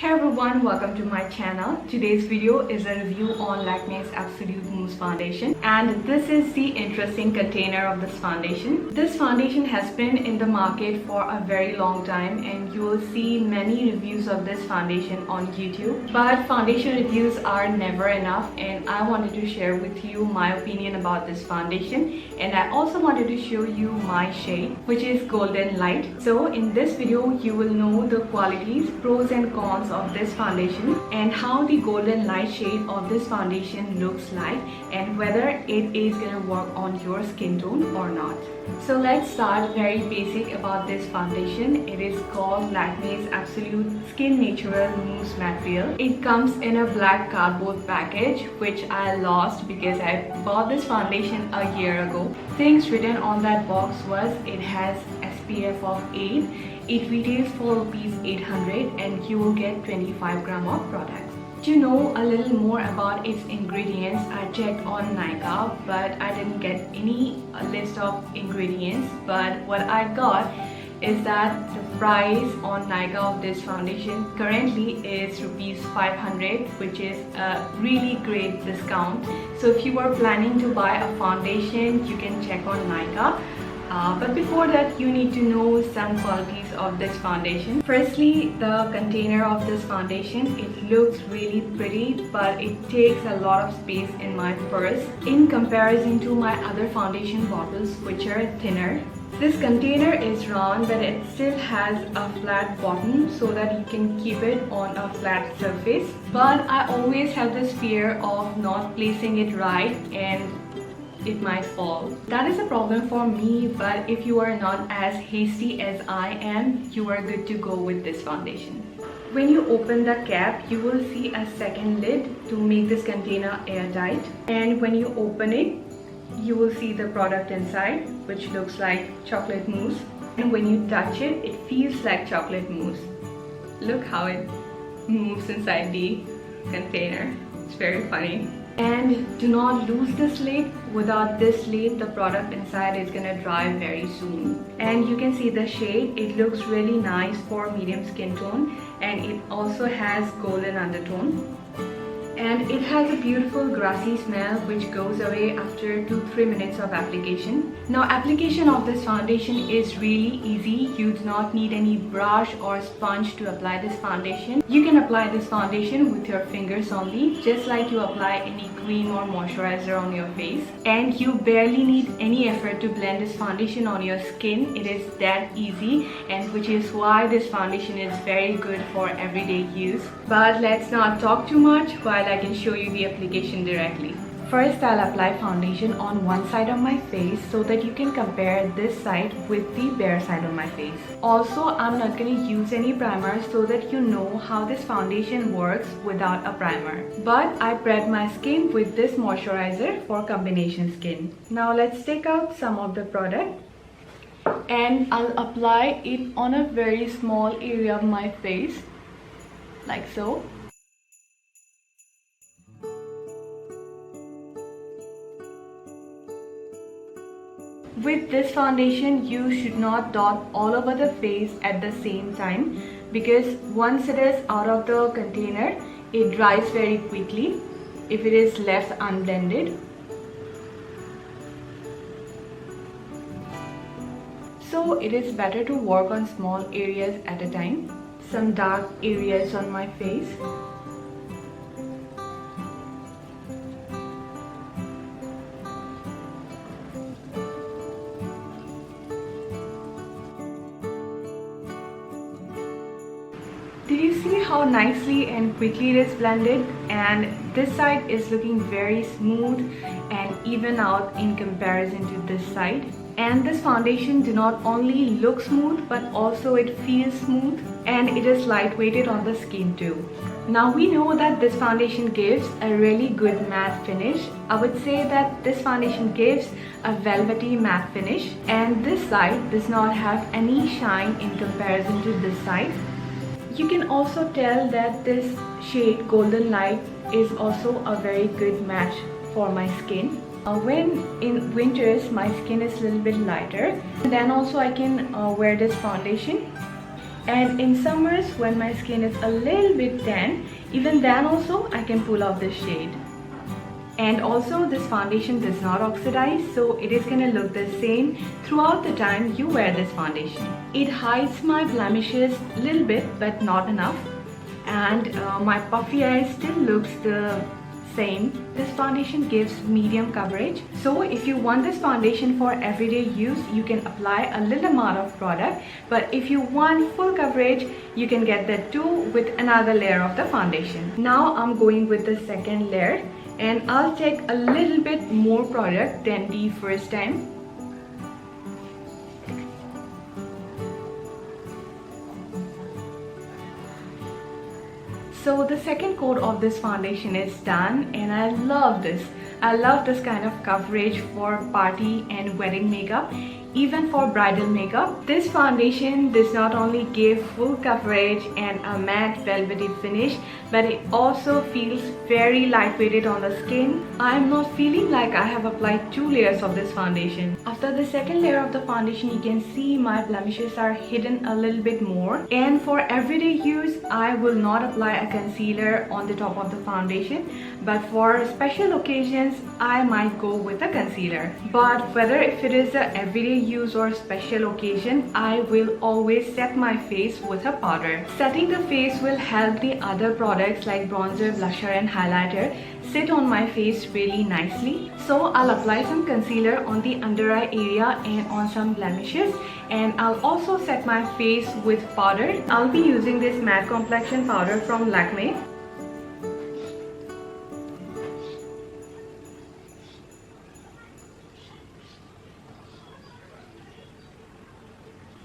Hey everyone, welcome to my channel. Today's video is a review on Lakme's Absolute Mousse Foundation, and this is the interesting container of this foundation. This foundation has been in the market for a very long time and you will see many reviews of this foundation on YouTube. But foundation reviews are never enough and I wanted to share with you my opinion about this foundation, and I also wanted to show you my shade, which is Golden Light. So in this video you will know the qualities, pros and cons of this foundation and how the Golden Light shade of this foundation looks like and whether it is gonna work on your skin tone or not. So let's start very basic about this foundation. It is called Lakme's Absolute Skin Natural Mousse Material. It comes in a black cardboard package, which I lost because I bought this foundation a year ago. Things written on that box was it has SPF of 8. It retails for ₹800 and you will get 25 grams of product. To know a little more about its ingredients, I checked on Nykaa, but I didn't get any list of ingredients. But what I got is that the price on Nykaa of this foundation currently is ₹500, which is a really great discount. So if you are planning to buy a foundation, you can check on Nykaa. But before that, you need to know some qualities of this foundation. Firstly, the container of this foundation, it looks really pretty, but it takes a lot of space in my purse in comparison to my other foundation bottles, which are thinner. This container is round, but it still has a flat bottom so that you can keep it on a flat surface. But I always have this fear of not placing it right and it might fall. That is a problem for me, but if you are not as hasty as I am, you are good to go with this foundation. When you open the cap, you will see a second lid to make this container airtight. And when you open it, you will see the product inside, which looks like chocolate mousse. And when you touch it, it feels like chocolate mousse. Look how it moves inside the container. It's very funny. And do not lose this lid. Without this lid, the product inside is gonna dry very soon. And you can see the shade. It looks really nice for medium skin tone, and it also has golden undertone. And it has a beautiful grassy smell which goes away after 2-3 minutes of application. Now, application of this foundation is really easy. You do not need any brush or sponge to apply this foundation. You can apply this foundation with your fingers only, just like you apply any cream or moisturizer on your face. And you barely need any effort to blend this foundation on your skin. It is that easy, and which is why this foundation is very good for everyday use. But let's not talk too much while I can show you the application directly. First, I'll apply foundation on one side of my face so that you can compare this side with the bare side of my face. Also, I'm not going to use any primer so that you know how this foundation works without a primer. But I prep my skin with this moisturizer for combination skin. Now let's take out some of the product and I'll apply it on a very small area of my face, like so. With this foundation, you should not dot all over the face at the same time, because once it is out of the container, it dries very quickly if it is left unblended. So it is better to work on small areas at a time. Some dark areas on my face. Did you see how nicely and quickly it is blended? And this side is looking very smooth and even out in comparison to this side. And this foundation do not only look smooth, but also it feels smooth and it is lightweighted on the skin too. Now we know that this foundation gives a really good matte finish. I would say that this foundation gives a velvety matte finish, and this side does not have any shine in comparison to this side. You can also tell that this shade Golden Light is also a very good match for my skin. When in winters my skin is a little bit lighter, then also I can wear this foundation And in summers when my skin is a little bit tan, even then also I can pull off this shade. And also this foundation does not oxidize, so it is gonna look the same throughout the time you wear this foundation. It hides my blemishes a little bit but not enough, and my puffy eyes still looks the same. This foundation gives medium coverage, so if you want this foundation for everyday use, you can apply a little amount of product, but if you want full coverage, you can get that too with another layer of the foundation. Now I'm going with the second layer, and I'll take a little bit more product than the first time. So the second coat of this foundation is done, and I love this. I love this kind of coverage for party and wedding makeup, even for bridal makeup. This foundation does not only give full coverage and a matte velvety finish, but it also feels very lightweighted on the skin. I am not feeling like I have applied 2 layers of this foundation. After the second layer of the foundation, you can see my blemishes are hidden a little bit more. And for everyday use, I will not apply a concealer on the top of the foundation, but for special occasions, I might go with a concealer. But whether if it is a everyday use or special occasion, I will always set my face with a powder. Setting the face will help the other products like bronzer, blusher and highlighter sit on my face really nicely. So I'll apply some concealer on the under eye area and on some blemishes, and I'll also set my face with powder. I'll be using this matte complexion powder from Lakme.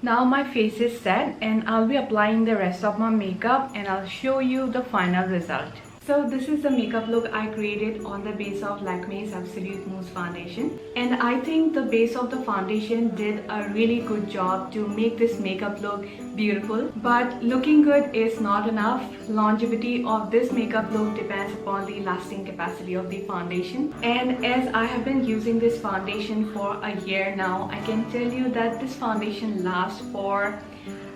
Now my face is set, and I'll be applying the rest of my makeup, and I'll show you the final result. So this is the makeup look I created on the base of Lakme's Absolute Mousse foundation, and I think the base of the foundation did a really good job to make this makeup look beautiful. But looking good is not enough. Longevity of this makeup look depends upon the lasting capacity of the foundation, and as I have been using this foundation for a year now, I can tell you that this foundation lasts for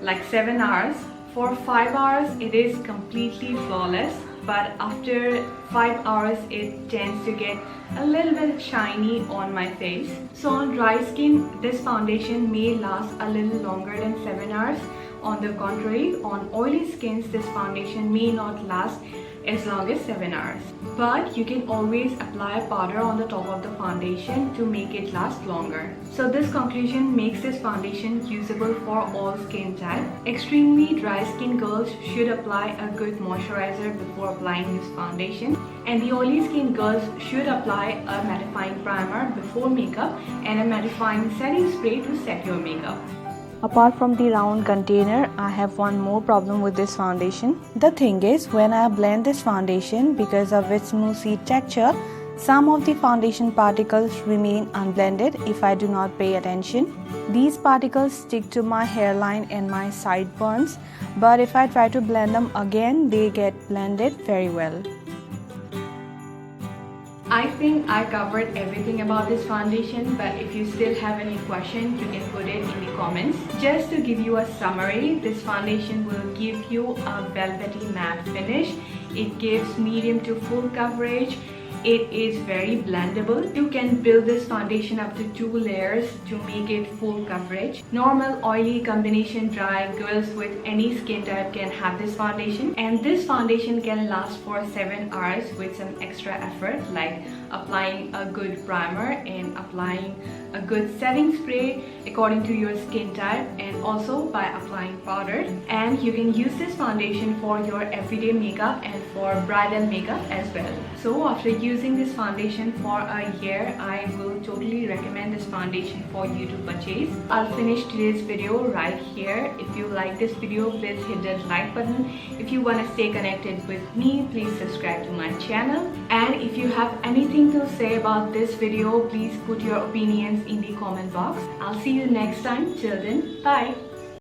like 7 hours. For 5 hours it is completely flawless, but after 5 hours it tends to get a little bit shiny on my face. So on dry skin, this foundation may last a little longer than 7 hours. On the contrary, on oily skins, this foundation may not last as long as 7 hours. But you can always apply powder on the top of the foundation to make it last longer. So this conclusion makes this foundation usable for all skin type. Extremely dry skin girls should apply a good moisturizer before applying this foundation, and the oily skin girls should apply a mattifying primer before makeup and a mattifying setting spray to set your makeup. Apart from the round container, I have one more problem with this foundation. The thing is, when I blend this foundation, because of its moussey texture, some of the foundation particles remain unblended if I do not pay attention. These particles stick to my hairline and my sideburns, but if I try to blend them again, they get blended very well. I think I covered everything about this foundation, but if you still have any questions, you can put it in the comments. Just to give you a summary, this foundation will give you a velvety matte finish. It gives medium to full coverage. It is very blendable. You can build this foundation up to 2 layers to make it full coverage. Normal, oily, combination dry girls with any skin type can have this foundation, and this foundation can last for 7 hours with some extra effort like applying a good primer and applying a good setting spray according to your skin type, and also by applying powder. And you can use this foundation for your everyday makeup and for bridal makeup as well. So after using this foundation for a year, I will totally recommend this foundation for you to purchase. I'll finish today's video right here. If you like this video, please hit that like button. If you want to stay connected with me, please subscribe to my channel. And if you have anything to say about this video, please put your opinions in the comment box. I'll see you next time. Till then, bye.